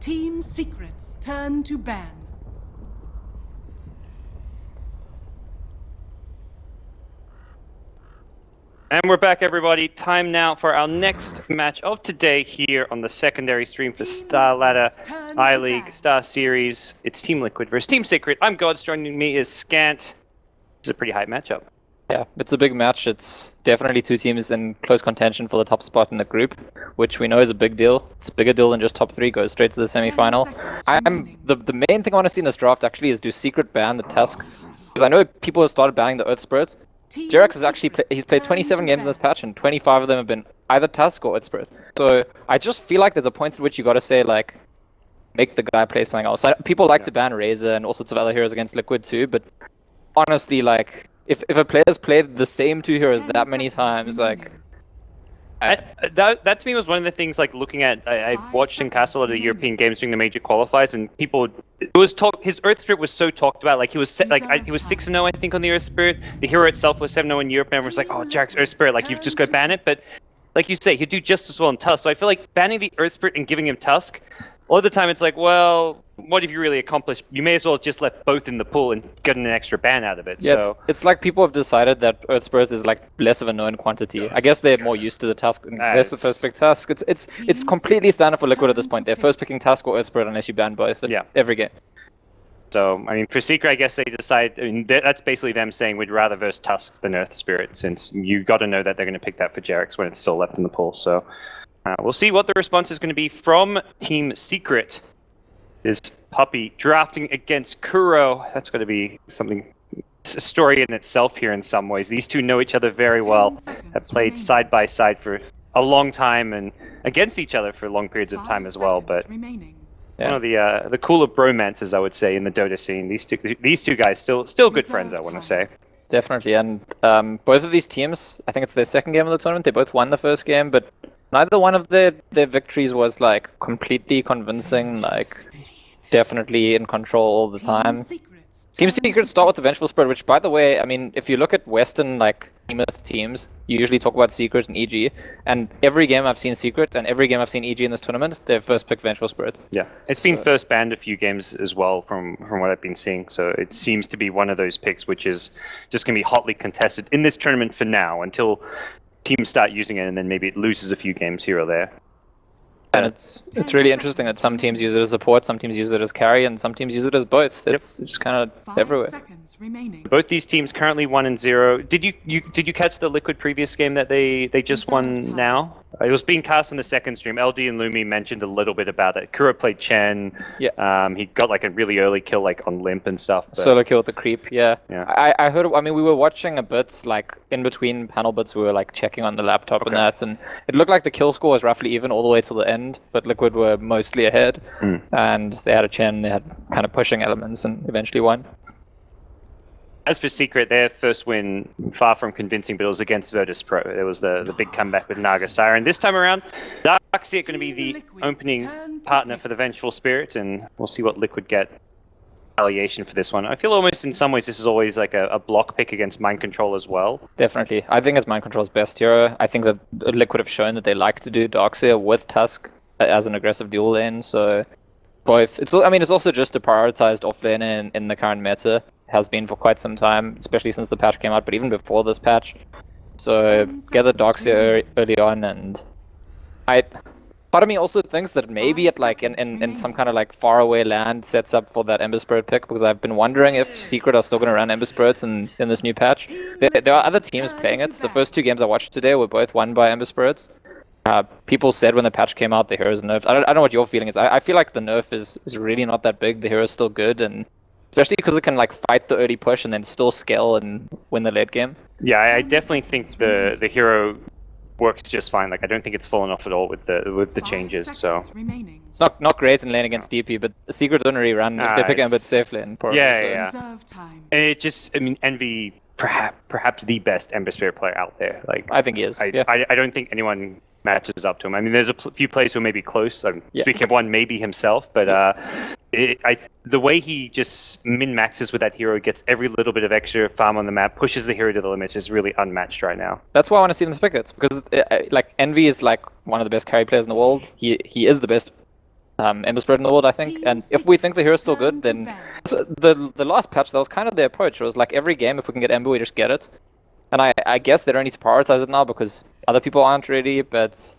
Team Secret's turn to ban. And we're back, everybody. Time now for our next match of today here on the secondary stream for Starladder I-League Star Series. It's Team Liquid versus Team Secret. I'm Gods, joining me is Scant. It's a pretty high matchup. Yeah, it's a big match. It's definitely two teams in close contention for the top spot in the group, which we know is a big deal. It's a bigger deal than just top 3, goes straight to the semi-final. The main thing I want to see in this draft actually is do Secret ban the Tusk? Because I know people have started banning the Earth Spirit. Jarex has actually he's played 27 games in this patch, and 25 of them have been either Tusk or Earth Spirit. So I just feel like there's a point at which you got to say, like, make the guy play something else. People like to ban Razor and all sorts of other heroes against Liquid too, but honestly, like, if a player's played the same two heroes that many times, like... That to me was one of the things, like, looking at, I watched in Castle at the European Games during the major qualifiers, and people, it was his Earth Spirit was so talked about, like, he was he was 6-0, I think, on the Earth Spirit. The hero itself was 7-0 in Europe, and everyone's like, oh, Jarek's Earth Spirit, like, you've just got to ban it, but like you say, he'd do just as well in Tusk. So I feel like banning the Earth Spirit and giving him Tusk, all of the time it's like, well, what have you really accomplished? You may as well just let both in the pool and get an extra ban out of it. Yeah, so it's like people have decided that Earth Spirit is like less of a known quantity. I guess they're more used to the Tusk. There's the first pick Tusk. It's completely standard for Liquid at this point. They're first picking Tusk or Earth Spirit unless you ban both. Yeah, every game. So I mean, for Secret, I guess they decide. I mean, that's basically them saying we'd rather verse Tusk than Earth Spirit, since you got to know that they're going to pick that for Jarex when it's still left in the pool. So we'll see what the response is going to be from Team Secret. Is Puppy drafting against Kuro. That's going to be something, it's a story in itself here in some ways. These two know each other very well, have played side by side for a long time and against each other for long periods of time as well. But one of the cooler bromances, I would say, in the Dota scene. These two guys still good friends, I want to say. Definitely, and both of these teams, I think it's their second game of the tournament. They both won the first game, but neither one of their victories was like completely convincing, like definitely in control all the time. Team Secret start with the Vengeful Spirit, which, by the way, I mean, if you look at Western like behemoth teams, you usually talk about Secret and EG, and every game I've seen Secret and every game I've seen EG in this tournament, they've first picked Vengeful Spirit. Yeah, it's been first banned a few games as well from what I've been seeing, so it seems to be one of those picks which is just going to be hotly contested in this tournament for now, until teams start using it, and then maybe it loses a few games here or there. And it's really interesting that some teams use it as support, some teams use it as carry, and some teams use it as both. It's just kind of everywhere. Both these teams currently 1-0. Did you catch the Liquid previous game that they just won now? It was being cast on the second stream. LD and Lumi mentioned a little bit about it. Kuro played Chen. Yeah. He got like a really early kill like on Limp and stuff. But... Solo kill with the creep, yeah. Yeah. I heard, I mean, we were watching a bit, like, in between panel bits, we were like checking on the laptop and that, and it looked like the kill score was roughly even all the way till the end, but Liquid were mostly ahead, and they had a Chen, they had kind of pushing elements, and eventually won. As for Secret, their first win, far from convincing, but it was against Virtus Pro. There was the big comeback with Naga Siren. This time around, Darkseer going to be the opening partner for the Vengeful Spirit, and we'll see what Liquid get retaliation for this one. I feel almost in some ways this is always like a block pick against Mind Control as well. Definitely. I think it's Mind Control's best hero. I think that Liquid have shown that they like to do Darkseer with Tusk as an aggressive dual lane, so both. It's also just a prioritized off lane in the current meta. Has been for quite some time, especially since the patch came out, but even before this patch. So get the Darkseer early on, and part of me also thinks that maybe it like in some kind of like faraway land sets up for that Ember Spirit pick, because I've been wondering if Secret are still going to run Ember Spirits in this new patch. There are other teams playing it. The first two games I watched today were both won by Ember Spirits. People said when the patch came out the hero's nerfed. I don't know what your feeling is. I feel like the nerf is really not that big. The hero's still good, and especially because it can like fight the early push and then still scale and win the late game. Yeah, I definitely think the hero works just fine. Like, I don't think it's fallen off at all with the changes. So it's not great in lane against DP, but the Secret don't really run if they pick Ember safe lane. Probably, yeah. And it just, I mean, Envy perhaps the best Ember Spirit player out there. Like, I think he is. I don't think anyone matches up to him. I mean, there's a few players who may be close. Speaking of one, maybe himself, but the way he just min-maxes with that hero, gets every little bit of extra farm on the map, pushes the hero to the limits, is really unmatched right now. That's why I want to see them pick it, because like Envy is like one of the best carry players in the world. He is the best Ember Spirit in the world, I think. And if we think the hero's still good, then so the last patch, that was kind of the approach. It was like every game, if we can get Ember, we just get it. And I guess they don't need to prioritize it now because other people aren't ready, but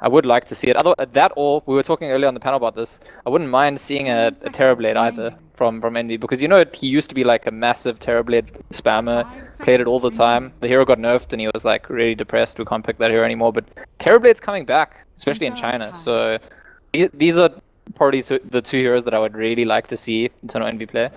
I would like to see it. That or, we were talking earlier on the panel about this, I wouldn't mind seeing a Terrorblade either from Envy, because you know he used to be like a massive Terrorblade spammer, played it all the time. The hero got nerfed and he was like really depressed, we can't pick that hero anymore, but Terrorblade's coming back, especially in China, so these are probably the two heroes that I would really like to see Eternal Envy play.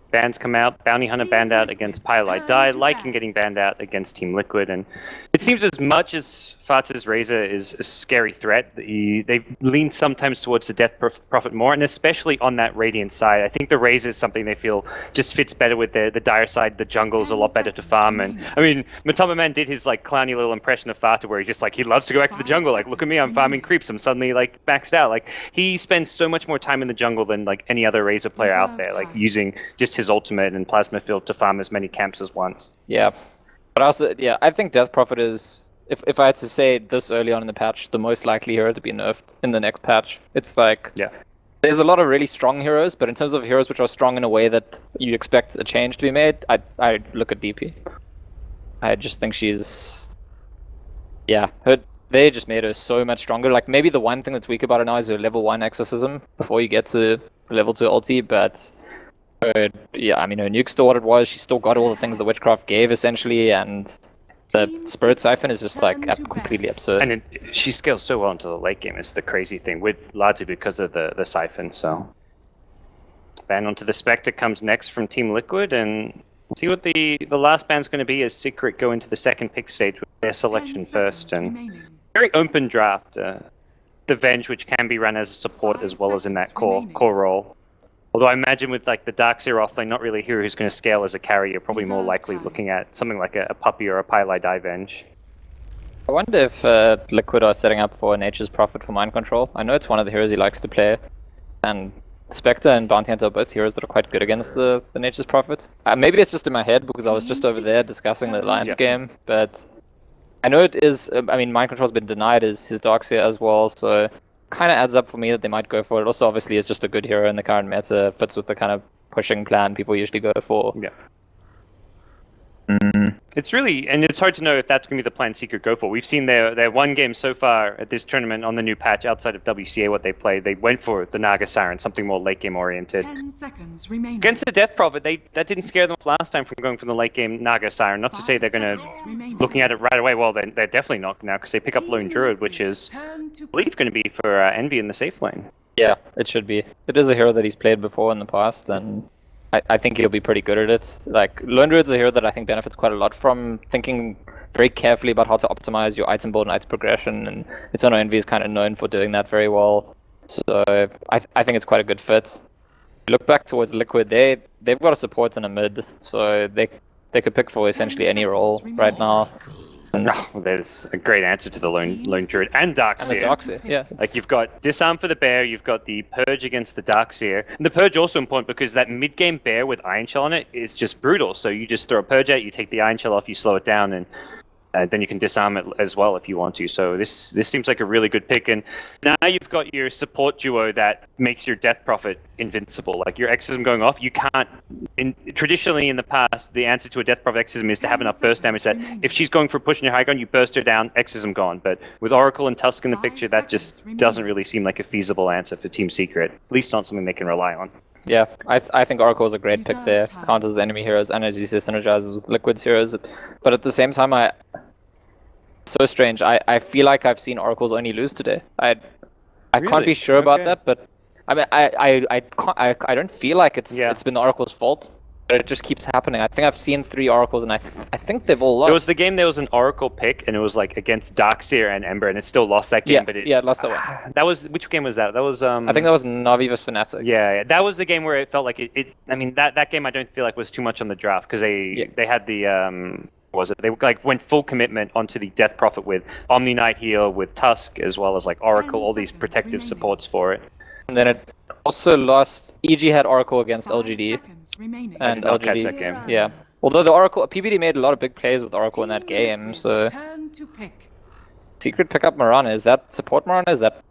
Bans come out, Bounty Hunter banned out against Pyolite Die, Lycan getting banned out against Team Liquid, and it seems as much as Fatz's Razor is a scary threat, they lean sometimes towards the Death Prophet more, and especially on that Radiant side. I think the Razor is something they feel just fits better with the dire side. The jungle is a lot better to farm, and I mean, Matama Man did his like clowny little impression of Fata where he's just like, he loves to go back to the jungle, like, look at me, I'm farming creeps, I'm suddenly like maxed out. Like, he spends so much more time in the jungle than like any other Razor player out there, like using just his ultimate and plasma field to farm as many camps as once. Yeah, but also, yeah, I think Death Prophet is, if I had to say this early on in the patch, the most likely hero to be nerfed in the next patch. It's like, yeah, there's a lot of really strong heroes, but in terms of heroes which are strong in a way that you expect a change to be made, I look at DP. I just think she's, yeah, they just made her so much stronger. Like, maybe the one thing that's weak about her now is her level 1 exorcism before you get to level 2 ulti, but yeah, I mean, her nuke's still what it was. She still got all the things the Witchcraft gave, essentially, and the Spirit Siphon is just like completely absurd. And she scales so well into the late game. It's the crazy thing, largely because of the Siphon. So, ban onto the Spectre comes next from Team Liquid, and see what the last ban's going to be as Secret go into the second pick stage with their selection first. And very open draft. The Venge, which can be run as a support as well as in that core role. Although I imagine with like the Darkseer offlane, not really a hero who's going to scale as a carry, you're probably more likely looking at something like a Puppy or a Pyolite Die Venge. I wonder if Liquid are setting up for Nature's Prophet for mind control. I know it's one of the heroes he likes to play, and Spectre and Bounty Hunter are both heroes that are quite good against the Nature's Prophet. Maybe it's just in my head because I was just over there discussing the Alliance game, but I know it is, I mean, mind control's been denied as his Darkseer as well, so kind of adds up for me that they might go for it. Also, obviously, it's just a good hero in the current meta, fits with the kind of pushing plan people usually go for. Yeah. It's really, and it's hard to know if that's going to be the plan Secret go for. We've seen their one game so far at this tournament on the new patch outside of WCA what they played. They went for the Naga Siren, something more late game oriented. 10 seconds remaining. Against the Death Prophet, that didn't scare them last time from going for the late game Naga Siren. Not to say they're going to, looking at it right away, well, they're definitely not now because they pick up Lone Druid, which is, I believe, going to be for Envy in the safe lane. Yeah, it should be. It is a hero that he's played before in the past, and I think he'll be pretty good at it. Like, Lone Druid's a hero that I think benefits quite a lot from thinking very carefully about how to optimize your item build and item progression, and Eternal Envy is kind of known for doing that very well. So I think it's quite a good fit. Look back towards Liquid, they've got a support and a mid, so they could pick for essentially any role right now. Oh, there's a great answer to the Lone Druid and Darkseer. And the Darkseer, yeah. Like, you've got Disarm for the Bear, you've got the Purge against the Darkseer. And the Purge also important because that mid-game Bear with Iron Shell on it is just brutal. So you just throw a Purge out, you take the Iron Shell off, you slow it down, and then you can disarm it as well if you want to. So this seems like a really good pick. And now you've got your support duo that makes your Death Prophet invincible. Like, your Exorcism going off, you can't... Traditionally in the past, the answer to a Death Prophet Exorcism is to have enough burst damage that if she's going for pushing your high ground, you burst her down, Exorcism gone. But with Oracle and Tusk in the picture, that just doesn't really seem like a feasible answer for Team Secret. At least not something they can rely on. Yeah, I think Oracle is a great pick there. Counters the enemy heroes and, as you say, synergizes with Liquid's heroes. But at the same time, so strange. I feel like I've seen Oracles only lose today. I can't be sure about that, but I mean, I don't feel like it's been the Oracle's fault. But it just keeps happening. I think I've seen 3 Oracles, and I think they've all lost. There was the game, there was an Oracle pick, and it was like against Darkseer and Ember, and it still lost that game. Yeah, but it lost that one. That was, which game was that? That was I think that was Na'Vi vs Fnatic. Yeah, that was the game where it felt like it. I mean, that game I don't feel like was too much on the draft because they had the they like went full commitment onto the Death Prophet with Omni Knight Heal, with Tusk, as well as like Oracle, all these protective supports for it. And then it also lost. EG had Oracle against LGD, and I'll catch LGD. that game. Yeah. Although the Oracle, PBD made a lot of big plays with Oracle in that game, so Secret pick up Mirana. Is that support Mirana? Is that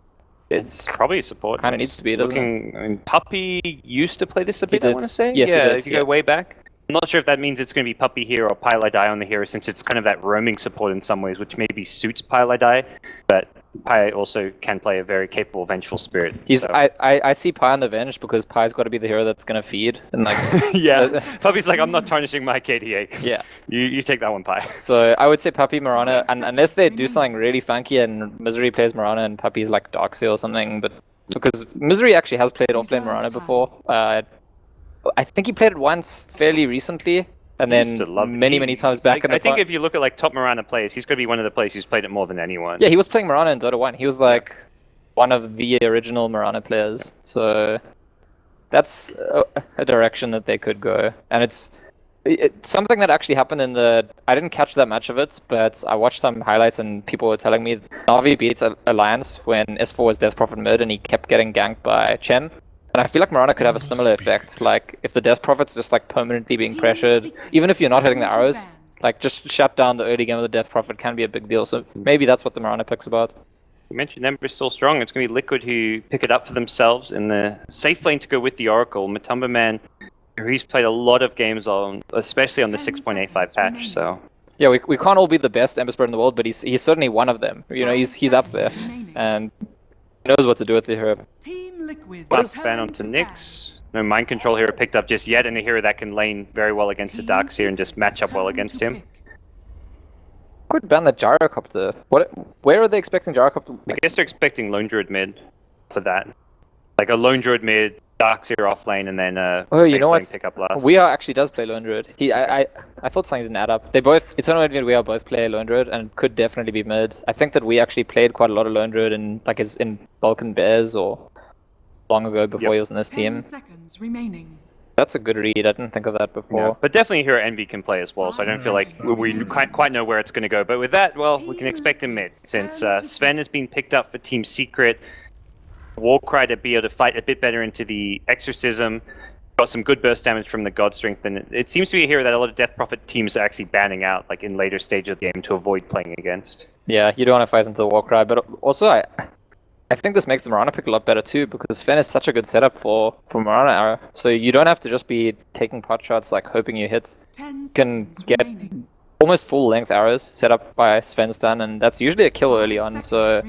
It's probably a support. kind of needs to be, doesn't it? I mean, Puppy used to play this a bit, I did. want to say. Yes, he yeah, did, if you go way back. I'm not sure if that means it's going to be Puppy here or Pylai on the hero, since it's kind of that roaming support in some ways, which maybe suits Pylai, but Pi also can play a very capable Vengeful Spirit. So. I see Pi on the Venge because Pi's got to be the hero that's going to feed. And like, yeah, Puppy's like, I'm not tarnishing my KDA. Yeah. You take that one, Pi. So I would say Puppy, Mirana, and unless they do something really funky and Misery plays Mirana and Puppy's like Darkseer or something, but because Misery actually has played offlane Mirana before. I think he played it once fairly recently, and then many times back in the I think if you look at like top Mirana players, he's going to be one of the players who's played it more than anyone. Yeah, he was playing Mirana in Dota 1. He was like one of the original Mirana players. So that's a direction that they could go. And it's something that actually happened in the... I didn't catch that much of it, but I watched some highlights and people were telling me Navi beats Alliance when S4 was Death Prophet mid and he kept getting ganked by Chen. And I feel like Mirana could have a similar effect, like if the Death Prophet's just like permanently being pressured, even if you're not hitting the arrows, like just shut down the early game of the Death Prophet can be a big deal. So maybe that's what the Mirana pick's about. You mentioned Ember's still strong. It's going to be Liquid who pick it up for themselves in the safe lane to go with the Oracle. Matumba Man, he's played a lot of games on, especially on the 6.85 patch. So yeah, we can't all be the best Ember Spirit in the world, but he's certainly one of them. You know, he's up there, and he knows what to do with the hero. Last span onto Nyx. No mind control hero picked up just yet, and a hero that can lane very well against the Darkseer and just match up well against him. Could ban the Gyrocopter. Where are they expecting Gyrocopter? I guess they're expecting Lone Druid mid for that. Like a Lone Druid mid, Darkseer off lane, and then you know what? Pick up last. We are actually does play Lone Druid. I thought something didn't add up. They both, Eternal Envy and we are both play Lone Druid and could definitely be mid. I think that we actually played quite a lot of Lone Druid in like in Balkan Bears or long ago before he was in this team. Seconds remaining. That's a good read. I didn't think of that before. Yeah, but definitely Hero Envy can play as well, so I don't feel like we quite know where it's going to go. But with that, well, we can expect him mid, since Sven has been picked up for Team Secret. Warcry to be able to fight a bit better into the Exorcism. Got some good burst damage from the God Strength, and it seems to be a hero that a lot of Death Prophet teams are actually banning out, like in later stages of the game, to avoid playing against. Yeah, you don't want to fight into the Warcry, but also I think this makes the Mirana pick a lot better too, because Sven is such a good setup for Mirana Arrow. So you don't have to just be taking pot shots, like hoping you hit. You can get almost full length arrows set up by Sven stun, and that's usually a kill early on. So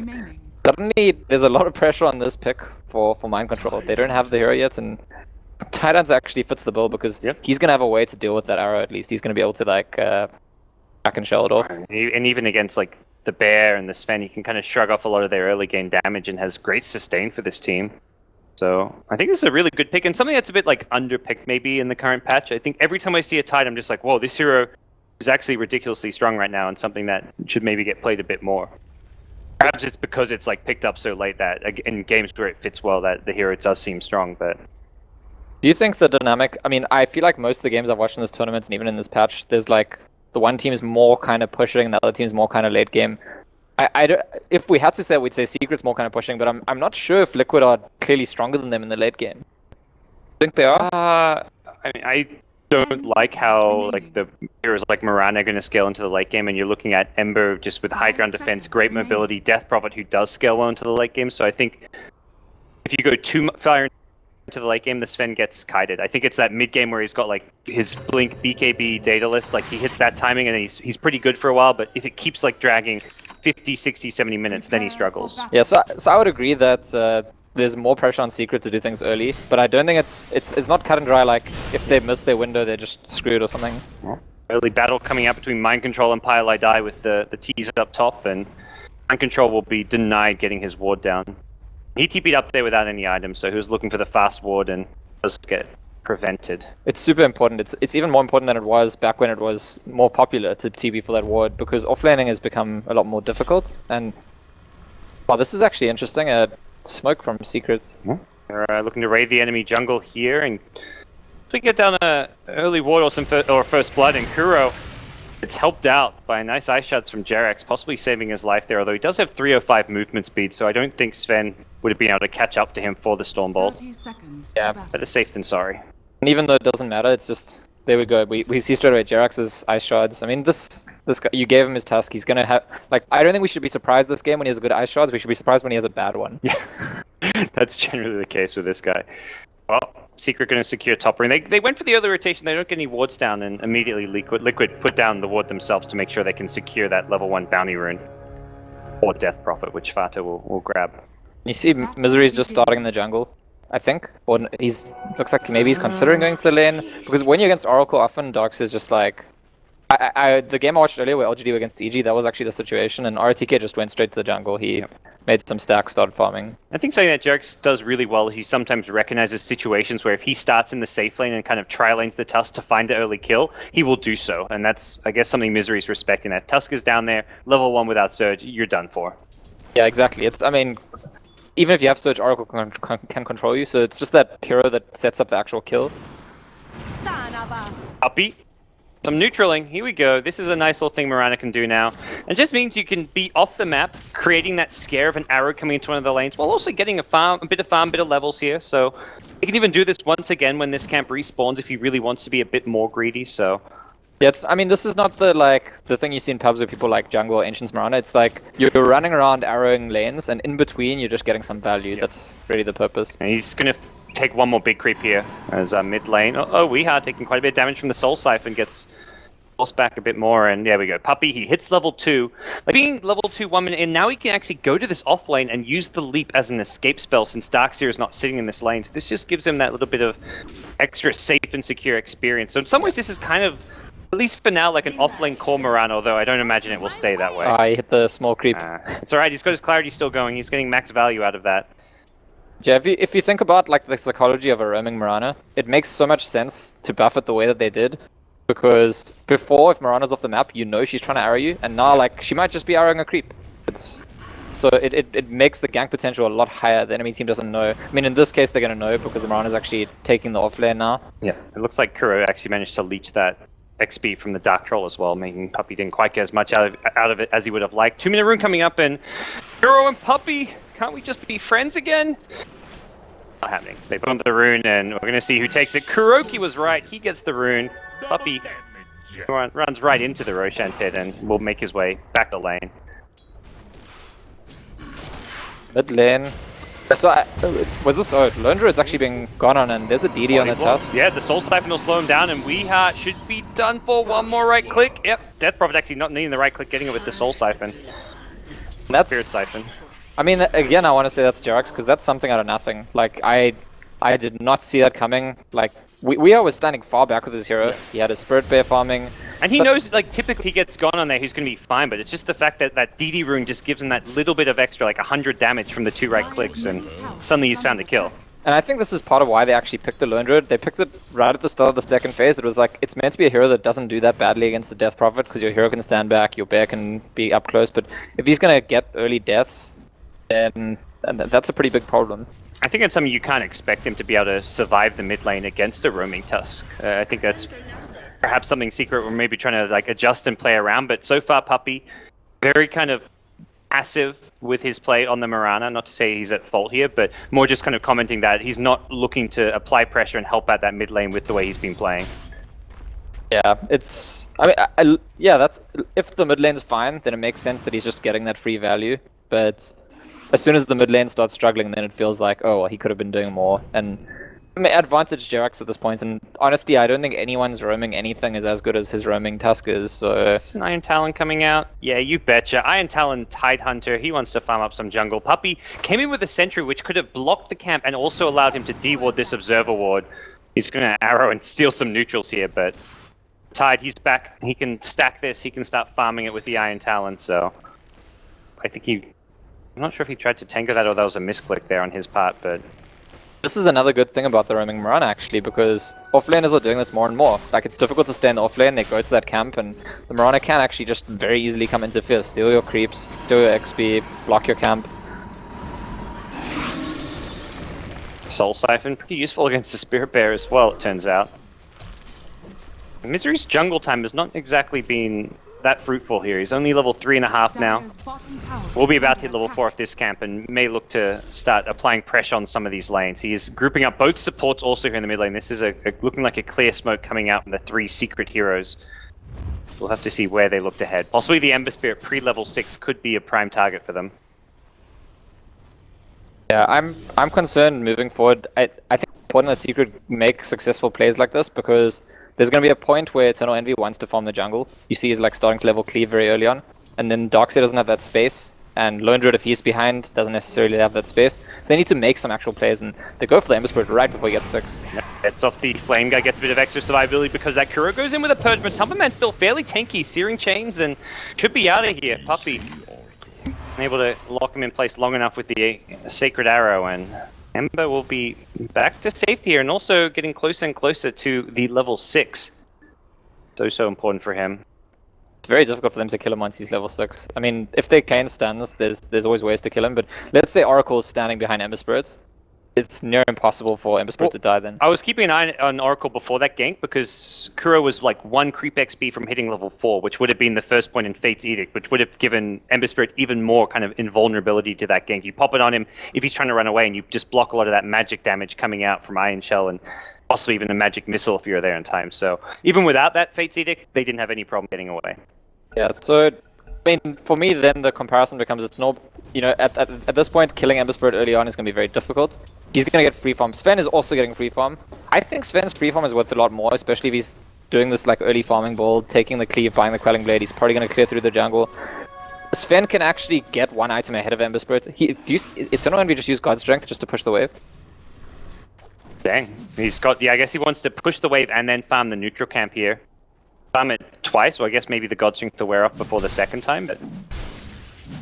suddenly there's a lot of pressure on this pick for mind control. They don't have the hero yet, and Titans actually fits the bill because he's gonna have a way to deal with that arrow. At least he's gonna be able to like back and shell it off. And even against like the Bear and the Sven, he can kind of shrug off a lot of their early game damage and has great sustain for this team. So I think this is a really good pick, and something that's a bit like underpicked maybe in the current patch. I think every time I see a Tide, I'm just like, whoa, this hero is actually ridiculously strong right now, and something that should maybe get played a bit more. Perhaps it's because it's like picked up so late that in games where it fits well that the hero does seem strong. But do you think the dynamic? I mean, I feel like most of the games I've watched in this tournament and even in this patch, there's like the one team is more kind of pushing, the other team is more kind of late game. If we had to say, we'd say Secret's more kind of pushing, but I'm not sure if Liquid are clearly stronger than them in the late game. Think they are? I mean, I don't like how like the heroes like Mirana are going to scale into the late game, and you're looking at Ember just with high ground defense, great mobility, Death Prophet who does scale well into the late game. So I think if you go too far into the late game, the Sven gets kited. I think it's that mid game where he's got like his Blink BKB data list, like he hits that timing and he's pretty good for a while, but if it keeps like dragging 50, 60, 70 minutes, then he struggles. Yeah, so I would agree that there's more pressure on Secret to do things early, but I don't think it's not cut and dry, like if they miss their window, they're just screwed or something. Early battle coming out between Mind Control and Pylai with the T's up top, and Mind Control will be denied getting his ward down. He TP'd up there without any items, so he was looking for the fast ward and does get prevented. It's super important. It's even more important than it was back when it was more popular to TP for that ward, because offlaning has become a lot more difficult. And wow, this is actually interesting. Smoke from Secret. They're looking to raid the enemy jungle here, and if we get down a early ward or first blood, and Kuro, it's helped out by nice ice shots from Jerex, possibly saving his life there, although he does have 305 movement speed, so I don't think Sven would have been able to catch up to him for the Stormbolt. Yeah, better safe than sorry. And even though it doesn't matter, it's just, there we go. We see straight away Jerex's ice shards. I mean, this This guy, you gave him his Tusk. He's gonna have like. I don't think we should be surprised this game when he has a good ice shards. We should be surprised when he has a bad one. Yeah, that's generally the case with this guy. Well, Secret going to secure top ring. They went for the early rotation. They don't get any wards down, and immediately Liquid put down the ward themselves to make sure they can secure that level 1 bounty rune or Death Prophet, which Fata will grab. You see, Misery's just starting in the jungle, I think, or looks like maybe he's considering going to the lane, because when you're against Oracle, often Darks is just like. The game I watched earlier where LGD were against EG, that was actually the situation, and RTK just went straight to the jungle. He made some stacks, started farming. I think something that Jerks does really well is he sometimes recognizes situations where if he starts in the safe lane and kind of tri-lanes the Tusk to find the early kill, he will do so, and that's, I guess, something Misery's respecting. That Tusk is down there, level 1 without Surge, you're done for. Yeah, exactly. I mean, even if you have Surge, Oracle can control you, so it's just that hero that sets up the actual kill. Uppy. Some neutraling, here we go. This is a nice little thing Mirana can do now. It just means you can be off the map, creating that scare of an arrow coming into one of the lanes, while also getting a bit of levels here. So he can even do this once again when this camp respawns if he really wants to be a bit more greedy, so... Yeah, I mean, this is not the thing you see in pubs where people like jungle or Ancients Mirana. It's like, you're running around arrowing lanes, and in between you're just getting some value. Yep. That's really the purpose. And he's gonna take one more big creep here as mid lane. We are taking quite a bit of damage from the Soul Siphon, gets forced back a bit more, and there we go. Puppy, he hits level 2. Like being level 2 1 minute in, now he can actually go to this off lane and use the leap as an escape spell since Darkseer is not sitting in this lane. So this just gives him that little bit of extra safe and secure experience. So in some ways this is kind of, at least for now, like an off-lane core Mirana, although I don't imagine it will stay that way. He hit the small creep. It's alright, he's got his clarity still going. He's getting max value out of that. Yeah, if you think about like the psychology of a roaming Mirana, it makes so much sense to buff it the way that they did. Because before, if Mirana's off the map, you know she's trying to arrow you, and now like she might just be arrowing a creep. So it makes the gank potential a lot higher. The enemy team doesn't know. I mean, in this case, they're going to know because the Mirana's actually taking the off lane now. Yeah, it looks like Kuro actually managed to leech that XP from the Dark Troll as well, making Puppy didn't quite get as much out of it as he would have liked. 2-minute rune coming up, and Kuro and Puppy, can't we just be friends again? Not happening. They bumped the rune, and we're going to see who takes it. Kuroki was right. He gets the rune. Puppy runs right into the Roshan pit and will make his way back the lane. Mid lane. So, was this... Oh, Lone Druid's actually being gone on, and there's a DD on the top. Yeah, the Soul Siphon will slow him down, and we should be done for one more right click. Yep, Death Prophet actually not needing the right click, getting it with the Soul Siphon. That's... Spirit Siphon. I mean, again, I want to say that's Jerax, because that's something out of nothing. Like, I did not see that coming. Like, we was standing far back with his hero. Yeah. He had his Spirit Bear farming. And he knows, like, typically he gets gone on there, he's going to be fine, but it's just the fact that that DD rune just gives him that little bit of extra, like 100 damage from the 2 right clicks, and suddenly he's found a kill. And I think this is part of why they actually picked the Lone Druid. They picked it right at the start of the second phase. It was like, it's meant to be a hero that doesn't do that badly against the Death Prophet, because your hero can stand back, your bear can be up close, but if he's going to get early deaths, then that's a pretty big problem. I think it's something you can't expect him to be able to survive the mid lane against a roaming Tusk. I think that's perhaps something Secret we're maybe trying to like adjust and play around, but so far Puppy, very kind of passive with his play on the Mirana. Not to say he's at fault here, but more just kind of commenting that he's not looking to apply pressure and help out that mid lane with the way he's been playing. Yeah, it's... I mean, yeah, that's... If the mid lane's fine, then it makes sense that he's just getting that free value, but as soon as the mid lane starts struggling, then it feels like, oh, well, he could have been doing more. And I mean, advantage Jerax at this point, and honestly, I don't think anyone's roaming anything is as good as his roaming Tusk is, so... Is an Iron Talon coming out? Yeah, you betcha. Iron Talon, Tidehunter, he wants to farm up some jungle. Puppy came in with a sentry, which could have blocked the camp and also allowed him to de-ward this Observer Ward. He's going to arrow and steal some neutrals here, but Tide, he's back. He can stack this, he can start farming it with the Iron Talon, so... I think he... I'm not sure if he tried to tango that or that was a misclick there on his part, but... This is another good thing about the roaming Mirana, actually, because offlaners are doing this more and more. Like, it's difficult to stay in the offlane, they go to that camp, and the Mirana can actually just very easily come interfere, steal your creeps, steal your XP, block your camp. Soul Siphon, pretty useful against the Spirit Bear as well, it turns out. Misery's jungle time has not exactly been that fruitful here. He's only level 3.5 now. We'll be about to hit level 4 of this camp and may look to start applying pressure on some of these lanes. He's grouping up both supports also here in the mid lane. This is looking like a clear smoke coming out from the 3 secret heroes. we'll have to see where they look to head. Possibly the Ember Spirit pre-level 6 could be a prime target for them. Yeah, I'm concerned moving forward. I think it's important that Secret make successful plays like this because there's going to be a point where Eternal Envy wants to farm the jungle. You see he's like starting to level cleave very early on, and then Darkseid doesn't have that space, and Lone Druid, if he's behind, doesn't necessarily have that space. So they need to make some actual plays, and they go for the Ember Spirit right before he gets 6. Gets off the Flame Guy, gets a bit of extra survivability because that Kuro goes in with a Purge, but Tumberman's still fairly tanky, Searing Chains, and should be out of here. Puppy able to lock him in place long enough with the Sacred Arrow, and Ember will be back to safety here, and also getting closer and closer to the level 6. So important for him. It's very difficult for them to kill him once he's level 6. I mean, if they can stun us, there's always ways to kill him, but let's say Oracle is standing behind Ember Spirits. It's near impossible for Ember Spirit to die then. I was keeping an eye on Oracle before that gank because Kuro was like 1 creep XP from hitting level 4, which would have been the first point in Fate's Edict, which would have given Ember Spirit even more kind of invulnerability to that gank. You pop it on him if he's trying to run away, and you just block a lot of that magic damage coming out from Iron Shell, and possibly even a magic missile if you're there in time. So even without that Fate's Edict, they didn't have any problem getting away. Yeah, so I mean, for me, then the comparison becomes it's no, you know, at this point, killing Ember Spirit early on is going to be very difficult. He's going to get free farm. Sven is also getting free farm. I think Sven's free farm is worth a lot more, especially if he's doing this like early farming build, taking the cleave, buying the quelling blade. He's probably going to clear through the jungle. Sven can actually get 1 item ahead of Ember Spirit. Eternal Envy just use God Strength just to push the wave. Dang, he's got, yeah, I guess he wants to push the wave and then farm the neutral camp here. Farm it twice, so I guess maybe the God Strength to wear off before the second time, but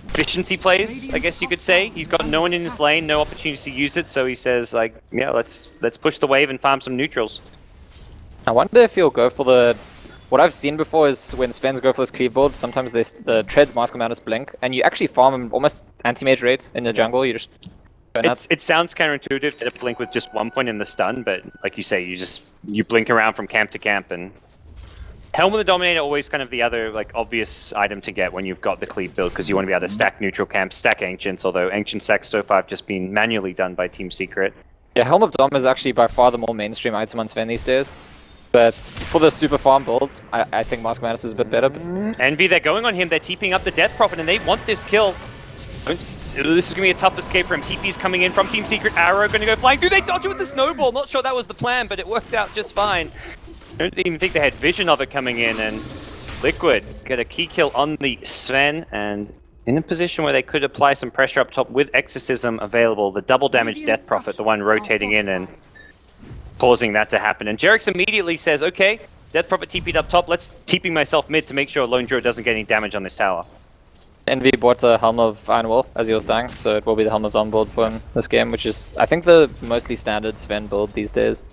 efficiency plays, I guess you could say. He's got no one in his lane, no opportunity to use it, so he says, like, yeah, let's push the wave and farm some neutrals. I wonder if he'll go for the... What I've seen before is when Svens go for this cleave build, sometimes the treads Mask of Madness blink, and you actually farm him almost anti-mage rate in the jungle. You just go nuts. It sounds counterintuitive to blink with just 1 point in the stun, but like you say, you blink around from camp to camp, and Helm of the Dominator always kind of the other like obvious item to get when you've got the cleave build, because you want to be able to stack neutral camps, stack ancients, although ancient stacks so far have just been manually done by Team Secret. Yeah, Helm of Dom is actually by far the more mainstream item on Sven these days. But for the super farm build, I think Mask of Madness is a bit better. But... Envy, they're going on him, they're TPing up the Death Prophet, and they want this kill. This is going to be a tough escape for him. TP's coming in from Team Secret, Arrow going to go flying. Do they dodge it with the snowball? Not sure that was the plan, but it worked out just fine. I don't even think they had vision of it coming in, and Liquid get a key kill on the Sven, and in a position where they could apply some pressure up top with Exorcism available. The double damage Death Prophet, the one rotating in and causing that to happen. And Jerix immediately says, okay, Death Prophet TP'd up top, let's TP myself mid to make sure Lone Druid doesn't get any damage on this tower. Envy bought a Helm of Iron Will as he was dying, so it will be the Helm of Dawn build for him this game, which is, I think, the mostly standard Sven build these days.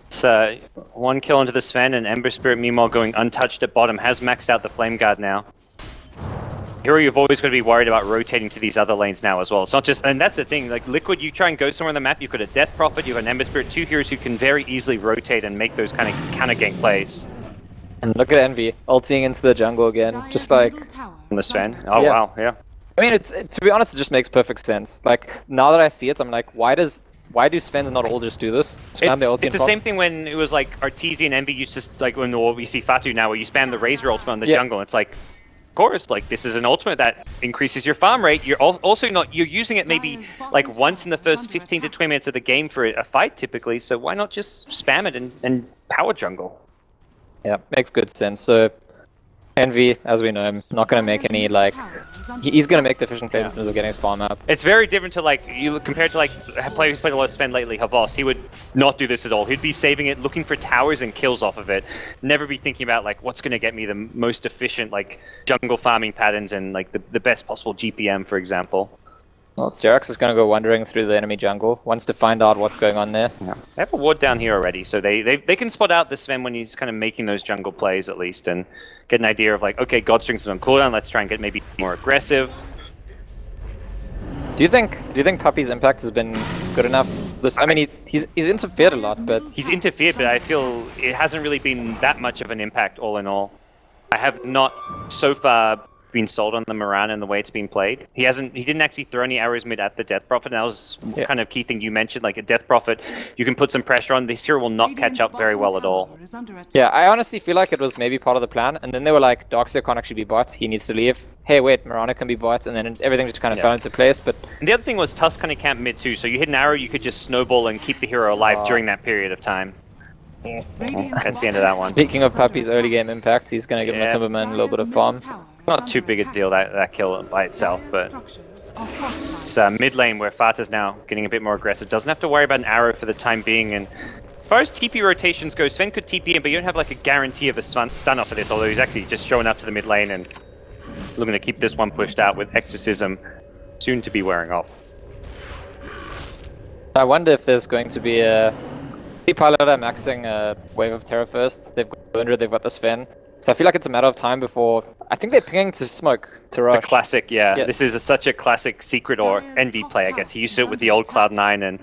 It's 1 kill into the Sven, and Ember Spirit meanwhile going untouched at bottom, has maxed out the Flame Guard now. Hero, you've always got to be worried about rotating to these other lanes now as well. It's not just, and that's the thing, like Liquid, you try and go somewhere on the map, you've got a Death Prophet, you've got an Ember Spirit, 2 heroes who can very easily rotate and make those kind of counter gank plays. And look at Envy, ulting into the jungle again, just like... On the Sven? Oh yeah. Wow, yeah. I mean, to be honest, it just makes perfect sense. Like, now that I see it, I'm like, why do Svens not all just do this? Spam the ulti it's the same thing when it was like Arteezy and Envy used to, like when we see Fatu now, where you spam the Razor ultimate on the jungle, it's like, of course, like this is an ultimate that increases your farm rate. You're also you're using it maybe like once in the first 15 to 20 minutes of the game for a fight typically, so why not just spam it and power jungle? Yeah, makes good sense. So Envy, as we know him, not going to make any like... He's going to make the efficient plays in terms of getting his farm up. It's very different to like, compared to like a player who's played a lot of Sven lately, Havas. He would not do this at all. He'd be saving it, looking for towers and kills off of it. Never be thinking about like, what's going to get me the most efficient like jungle farming patterns and like the best possible GPM, for example. Well, Jerix is going to go wandering through the enemy jungle, wants to find out what's going on there. Yeah. They have a ward down here already, so they can spot out the Sven when he's kind of making those jungle plays at least, and get an idea of like, okay, God Strength is on cooldown, let's try and get maybe more aggressive. Do you think Puppy's impact has been good enough? I mean, he's interfered a lot, but... He's interfered, but I feel it hasn't really been that much of an impact all in all. I have not so far been sold on the Moran and the way it's been played. He didn't actually throw any arrows mid at the Death Prophet, and that was kind of key thing you mentioned, like a Death Prophet, you can put some pressure on, this hero will not catch up very well at all. Yeah, I honestly feel like it was maybe part of the plan, and then they were like, Darkseer can't actually be bot, he needs to leave. Hey wait, Mirana can be bot, and then everything just kind of fell into place, but... And the other thing was Tusk kind of camped mid too, so you hit an arrow, you could just snowball and keep the hero alive during that period of time. That's the end of that one. Speaking of Puppy's early game impact, he's gonna give Timberman a little bit of farm. Not too big a deal, that kill by itself, but it's mid lane where Fata's now getting a bit more aggressive. Doesn't have to worry about an arrow for the time being, and as far as TP rotations go, Sven could TP in, but you don't have like a guarantee of a stun off of this, although he's actually just showing up to the mid lane and looking to keep this one pushed out with Exorcism soon to be wearing off. I wonder if there's going to be a... Starladder maxing a Wave of Terror first. They've got Undra, they've got the Sven. So I feel like it's a matter of time before... I think they're pinging to smoke, to rush. The classic, yeah. This is such a classic Secret or Envy play, I guess. He used to it with the old Cloud9 and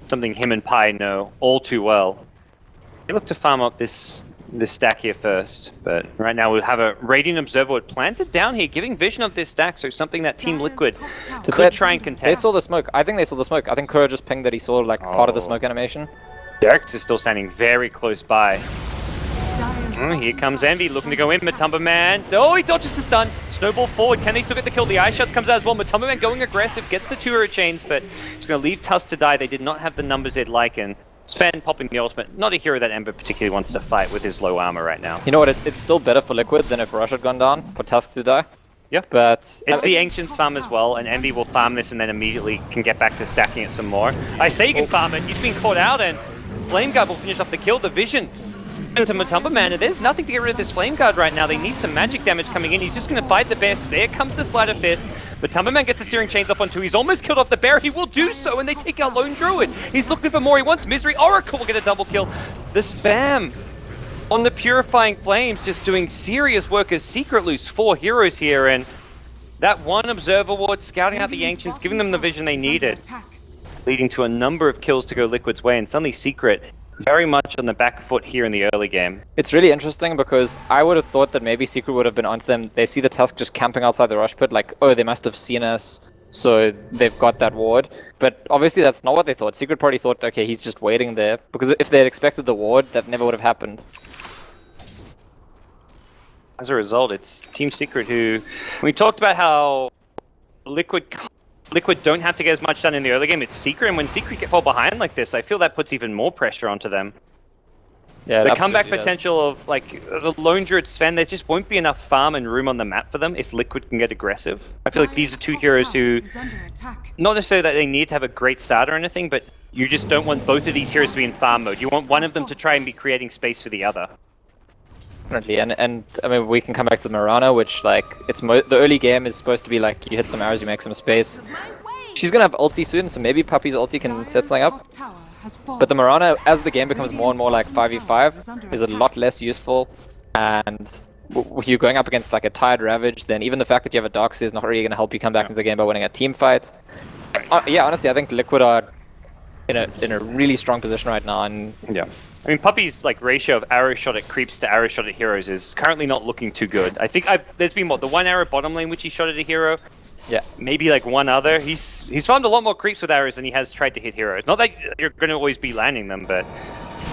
something him and Pi know all too well. They look to farm up this stack here first, but right now we'll have a Radiant Observer planted down here, giving vision of this stack, so something that Team Liquid could try and contest. They saw the smoke. I think they saw the smoke. I think Kuro just pinged that he saw like part of the smoke animation. Derek's is still standing very close by. Here comes Envy looking to go in. Matumberman. Oh, he dodges the stun. Snowball forward. Can they still get the kill? The Eye Shot comes out as well. Matumberman going aggressive, gets the 2 hero chains, but it's going to leave Tusk to die. They did not have the numbers they'd like, and Sven popping the ultimate. Not a hero that Ember particularly wants to fight with his low armor right now. You know what? It's still better for Liquid than if Rush had gone down for Tusk to die. Yeah, but it's the Ancients farm as well, and Envy will farm this and then immediately can get back to stacking it some more. I say you can farm it. He's been caught out, and Flame Guard will finish off the kill. The vision into Matumberman, and there's nothing to get rid of this Flame Guard right now. They need some magic damage coming in. He's just going to fight the bear. There comes the Slider Fist. Matumberman gets the Searing Chains off on 2. He's almost killed off the bear. He will do so, and they take out Lone Druid. He's looking for more. He wants Misery. Oracle will get a double kill. The spam on the Purifying Flames just doing serious work as Secret lose 4 heroes here, and that one Observer Ward scouting out the Ancients, giving them the vision they needed, leading to a number of kills to go Liquid's way, and suddenly Secret very much on the back foot here in the early game. It's really interesting because I would have thought that maybe Secret would have been onto them. They see the Tusk just camping outside the rush pit, like, oh, they must have seen us, so they've got that ward. But obviously that's not what they thought. Secret probably thought, okay, he's just waiting there, because if they had expected the ward, that never would have happened. As a result, it's Team Secret who... We talked about how Liquid don't have to get as much done in the early game. It's Secret, and when Secret get fall behind like this, I feel that puts even more pressure onto them. Yeah, the comeback potential of like the Lone Druid Sven, there just won't be enough farm and room on the map for them if Liquid can get aggressive. I feel like these are 2 heroes who, not necessarily that they need to have a great start or anything, but you just don't want both of these heroes to be in farm mode. You want one of them to try and be creating space for the other. Definitely, and I mean, we can come back to the Mirana, which like the early game is supposed to be like you hit some arrows, you make some space. She's gonna have ulti soon, so maybe Puppy's ulti can set something up. But the Mirana, as the game becomes more and more like 5v5, is a lot less useful. And you're going up against like a tired Ravage, then even the fact that you have a Darkseer is not really gonna help you come back into the game by winning a team fight. Yeah, honestly, I think Liquid are in a really strong position right now, and yeah, I mean Puppy's like ratio of arrow shot at creeps to arrow shot at heroes is currently not looking too good. I think there's been the 1 arrow bottom lane which he shot at a hero, maybe like 1 other. He's farmed a lot more creeps with arrows than he has tried to hit heroes. Not that you're going to always be landing them, but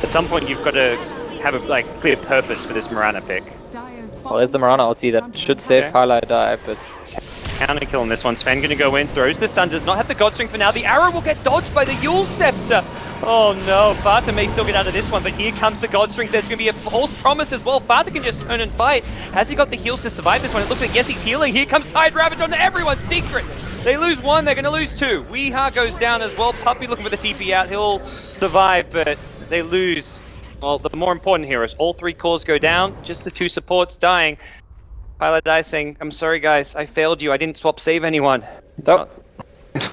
at some point you've got to have a like clear purpose for this Mirana pick. Well, there's the Mirana ulti that should save Highlight Die, but counter kill on this one. Sven gonna go in, throws the stun, does not have the Godstring for now. The arrow will get dodged by the Yule Scepter. Oh no, Fata may still get out of this one, but here comes the Godstring. There's gonna be a false promise as well. Fata can just turn and fight. Has he got the heals to survive this one? It looks like yes, he's healing. Here comes Tide Ravage onto everyone. Secret. They lose 1, they're gonna lose 2. Weeha goes down as well. Puppy looking for the TP out. He'll survive, but they lose. Well, the more important heroes. All 3 cores go down. Just the 2 supports dying. Pilot Die saying, I'm sorry guys, I failed you, I didn't swap save anyone. That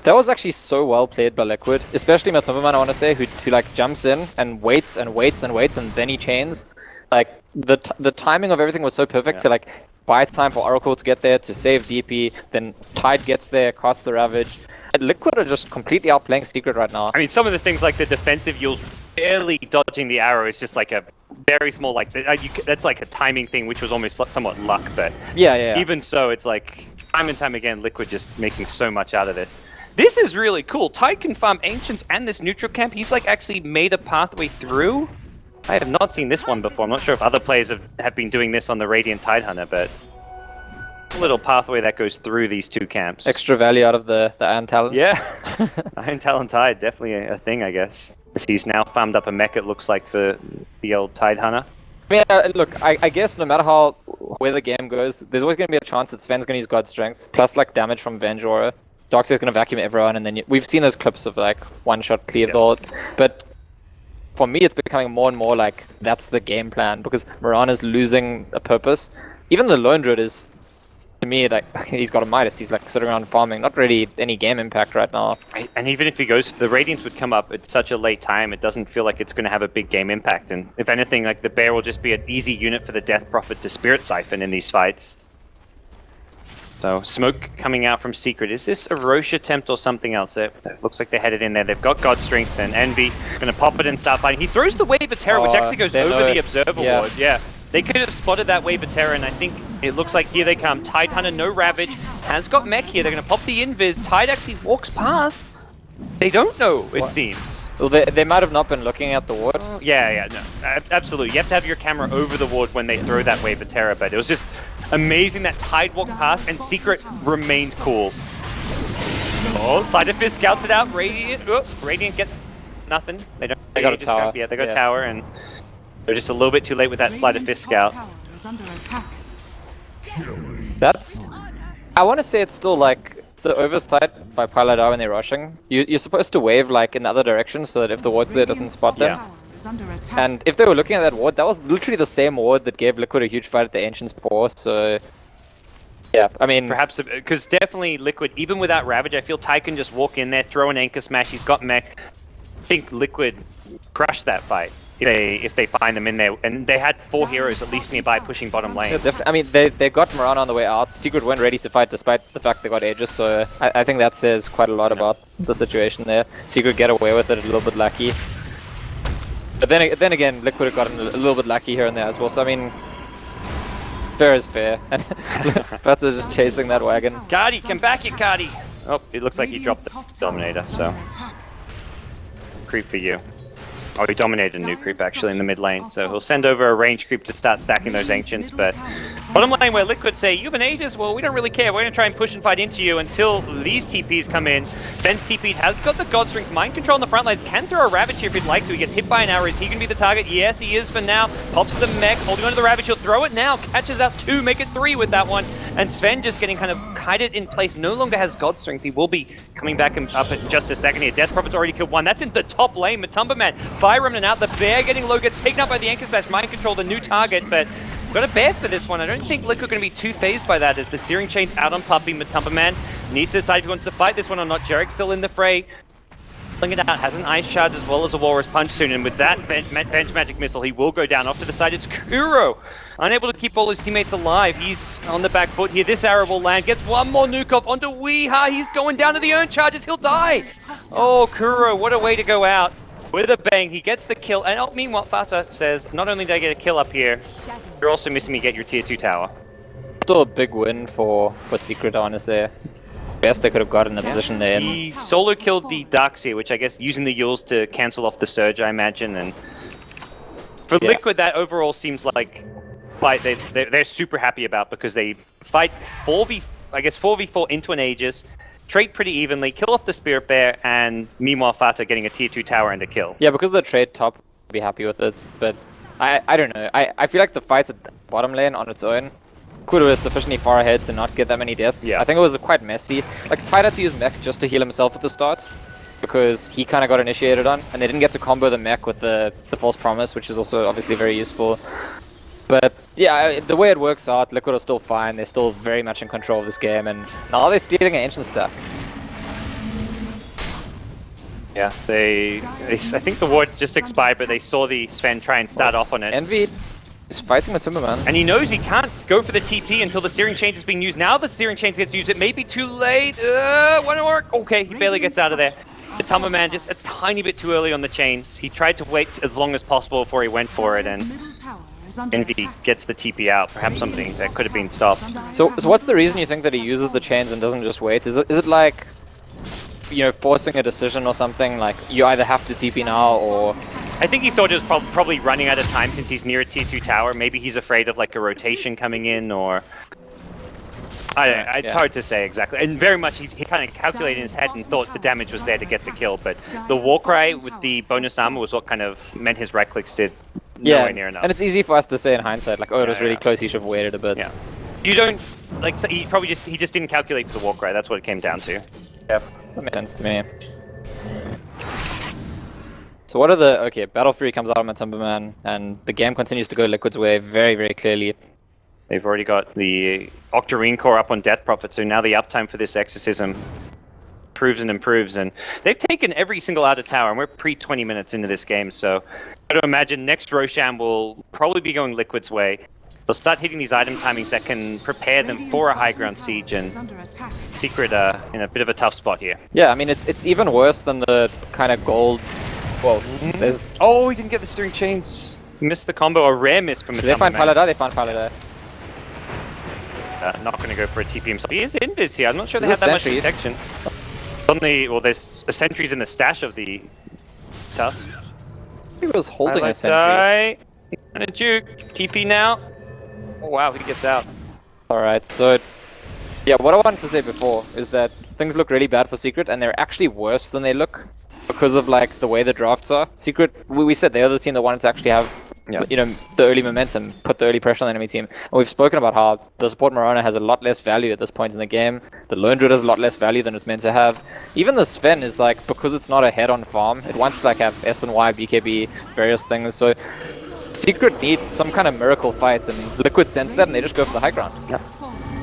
was actually so well played by Liquid, especially Matumberman, I want to say, who like jumps in and waits and waits and waits and then he chains. Like, the timing of everything was so perfect to like buy time for Oracle to get there, to save DP, then Tide gets there, casts the Ravage. And Liquid are just completely outplaying Secret right now. I mean, some of the things like the defensive Yule's barely dodging the arrow is just like a very small, like, that's like a timing thing, which was almost somewhat luck, but Yeah. even so, it's like, time and time again, Liquid just making so much out of this. This is really cool. Tide can farm Ancients and this neutral camp. He's like actually made a pathway through. I have not seen this one before. I'm not sure if other players have been doing this on the Radiant Tidehunter, but a little pathway that goes through these two camps. Extra value out of the Iron Talon. Yeah, Iron Talon Tide, definitely a thing, I guess. He's now farmed up a mech, it looks like, for the old Tidehunter. I mean, look, I guess no matter where the game goes, there's always going to be a chance that Sven's going to use God Strength, plus like damage from Venge Aura. Darkseid's going to vacuum everyone, and then we've seen those clips of like one-shot clear bolt, but for me it's becoming more and more like that's the game plan, because Moran is losing a purpose. Even the Lone Druid is, to me, like, he's got a Midas, he's like sitting around farming, not really any game impact right now. Right. And even if he goes, the Radiance would come up at such a late time, it doesn't feel like it's going to have a big game impact, and if anything, like, the Bear will just be an easy unit for the Death Prophet to Spirit Siphon in these fights. So, smoke coming out from Secret. Is this a Roche attempt or something else? It looks like they're headed in there. They've got God Strength, and Envy going to pop it and start fighting. He throws the Wave of Terror, which actually goes over the Observer Ward. Yeah. They could have spotted that Wave of Terror, and I think it looks like here they come. Tidehunter, no Ravage, has got mech here. They're going to pop the Invis. Tide actually walks past. They don't know, it seems. Well, they might have not been looking at the ward. Yeah, no, absolutely. You have to have your camera over the ward when they throw that Wave of Terror, but it was just amazing that Tide walked past and Secret remained cool. Oh, Sleight of Fist scouts it out. Radiant gets nothing. They got a tower. Yeah, they got a tower, and they're just a little bit too late with that Sleight of Fist scout. That's... I want to say it's still like... It's the oversight by Paladar when they're rushing. You're supposed to wave like in the other direction so that if the ward's there, it doesn't spot them. And if they were looking at that ward, that was literally the same ward that gave Liquid a huge fight at the Ancients before, so... Yeah, I mean... Perhaps, because definitely Liquid, even without Ravage, I feel Ty can just walk in there, throw an Anchor Smash, he's got mech. I think Liquid crushed that fight. If they find them in there, and they had 4 heroes at least nearby pushing bottom lane. Yeah, I mean, they got Mirana on the way out. Secret weren't ready to fight despite the fact they got Aegis, so I think that says quite a lot about the situation there. Secret get away with it a little bit lucky. But then again, Liquid have gotten a little bit lucky here and there as well, so I mean... Fair is fair. And Bata just chasing that wagon. Cardi, come back here, Cardi! Oh, it looks like he dropped the Dominator, so... Creep for you. Oh, he dominated a new creep actually in the mid lane, so he'll send over a range creep to start stacking those Ancients, but bottom lane where Liquid say, you have an Aegis? Well, we don't really care, we're going to try and push and fight into you until these TPs come in. Ben's TP has got the God Strength, Mind Control on the front lines, can throw a Ravage here if he'd like to, he gets hit by an arrow, is he going to be the target? Yes, he is for now, pops the mech, holding on to the Ravage, he'll throw it now, catches out 2, make it 3 with that one, and Sven just getting kind of kited in place, no longer has God Strength, he will be coming back up in just a second here. Death Prophet's already killed 1, that's in the top lane, Matumba Man, Fire Remnant out, the Bear getting low, gets taken up by the Anchor Smash, Mind Control, the new target, but got a Bear for this one. I don't think Liquid are going to be too phased by that as the Searing Chain's out on Puppy. Matumba Man needs to decide if he wants to fight this one or not. Jarek still in the fray. Pulling it out, has an Ice Shard as well as a Walrus Punch soon, and with that Bench Magic Missile, he will go down. Off to the side, it's Kuro. Unable to keep all his teammates alive. He's on the back foot here. This arrow will land. Gets one more nuke off onto Weeha. He's going down to the Urn Charges. He'll die. Oh, Kuro, what a way to go out. With a bang, he gets the kill, and meanwhile, Fata says, not only did I get a kill up here, you're also missing me get your tier 2 tower. Still a big win for Secret, honestly. It's the best they could have got in the position they're in. He solo killed the Darkseer, which I guess using the Yules to cancel off the Surge, I imagine, and for Liquid, that overall seems like fight they're super happy about because they fight 4v4 into an Aegis, trade pretty evenly, kill off the Spirit Bear, and meanwhile Fata getting a tier 2 tower and a kill. Yeah, because of the trade top, I'd be happy with it, but I don't know. I feel like the fights at the bottom lane on its own could have sufficiently far ahead to not get that many deaths. Yeah. I think it was quite messy. Like, Tide had to use mech just to heal himself at the start, because he kind of got initiated on, and they didn't get to combo the mech with the False Promise, which is also obviously very useful. But yeah, the way it works out, Liquid are still fine, they're still very much in control of this game, and now they're stealing an Ancient stack. Yeah, I think the ward just expired, but they saw the Sven try and start off on it. Envy is fighting Matumba Man. And he knows he can't go for the TP until the Searing Chains is being used. Now the Searing Chains gets used, it may be too late. One more. Okay, he barely gets out of there. The Tumber Man just a tiny bit too early on the chains. He tried to wait as long as possible before he went for it, and Envy gets the TP out. Perhaps something that could have been stopped. So what's the reason you think that he uses the chains and doesn't just wait? Is it like, you know, forcing a decision or something? Like, you either have to TP now or... I think he thought it was probably running out of time since he's near a tier 2 tower. Maybe he's afraid of like a rotation coming in, or... I don't know, it's hard to say exactly. And very much he kind of calculated in his head and thought the damage was there to get the kill, but the Warcry with the bonus armor was what kind of meant his right clicks did nowhere near enough. And it's easy for us to say in hindsight, like, oh, it was really close, he should have waited a bit. Yeah. You don't, like, so he just didn't calculate for the Warcry, that's what it came down to. Yep, that makes sense to me. So what are the... Okay, Battle Fury comes out on my Timberman, and the game continues to go Liquid's way very, very clearly. They've already got the Octarine core up on Death Prophet, so now the uptime for this Exorcism improves and improves, and they've taken every single outer tower, and we're pre-20 minutes into this game, so I would imagine next Roshan will probably be going Liquid's way. They'll start hitting these item timings that can prepare them for a high ground siege, and Secret in a bit of a tough spot here. Yeah, I mean, it's even worse than the kind of gold... Well, there's... Oh, he didn't get the steering chains. He missed the combo, a rare miss from the Did they find Paladar? They found Paladar. Not going to go for a TP himself. He is invis here. I'm not sure they have that much protection. Suddenly, well, there's a sentries in the stash of the Tusk. He was holding a sentry. He's going to juke. TP now. Oh wow, he gets out. Alright, so... Yeah, what I wanted to say before is that things look really bad for Secret, and they're actually worse than they look because of, like, the way the drafts are. Secret, we said they are the team that wanted to actually have you know, the early momentum, put the early pressure on the enemy team. And we've spoken about how the support Marana has a lot less value at this point in the game. The Lone Druid has a lot less value than it's meant to have. Even the Sven is like, because it's not a head-on farm, it wants to like have SNY, BKB, various things. So Secret need some kind of miracle fights, and Liquid sense that and they just go for the high ground. Yep.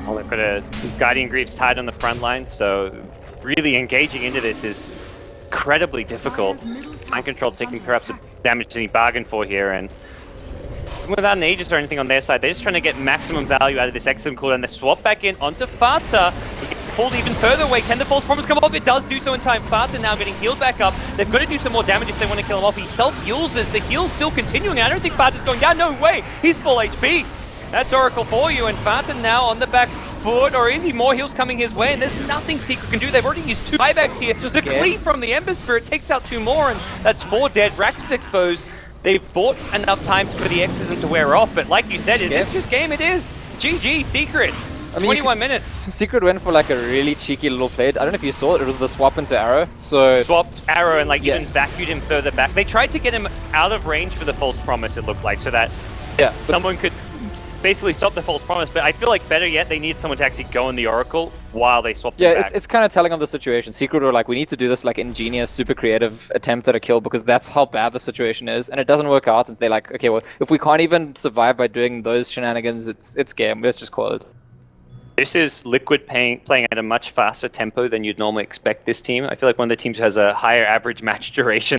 Well, they've got a Guardian Greaves tied on the front line, so really engaging into this is incredibly difficult. Mind control taking perhaps a damage that he bargained for here, and without an Aegis or anything on their side, they're just trying to get maximum value out of this excellent cooldown. They swap back in onto Fata. He gets pulled even further away. Can the False Promise come off? It does do so in time. Fata now getting healed back up. They've got to do some more damage if they want to kill him off. He self-heals as the heal's still continuing. I don't think Fata's going down. No way. He's full HP. That's Oracle for you, and Fata now on the back foot, or is he? More heals coming his way, and there's nothing Secret can do. They've already used 2 buybacks here. The cleave from the Ember Spirit takes out 2 more, and that's 4 dead. Rax is exposed. They've bought enough time for the Exorcism to wear off, but like you said, is this just game? It is. GG, Secret. I mean, 21 minutes. Secret went for like a really cheeky little play. I don't know if you saw it. It was the swap into Arrow. So swapped Arrow and like even vacuumed him further back. They tried to get him out of range for the False Promise, it looked like, so that someone could basically stop the False Promise, but I feel like better yet, they need someone to actually go in the Oracle while they swap them back. It's kind of telling of the situation. Secret were like, we need to do this like ingenious, super creative attempt at a kill because that's how bad the situation is, and it doesn't work out, and they're like, okay, well, if we can't even survive by doing those shenanigans, it's game. Let's just call it. This is Liquid playing at a much faster tempo than you'd normally expect this team. I feel like one of the teams has a higher average match duration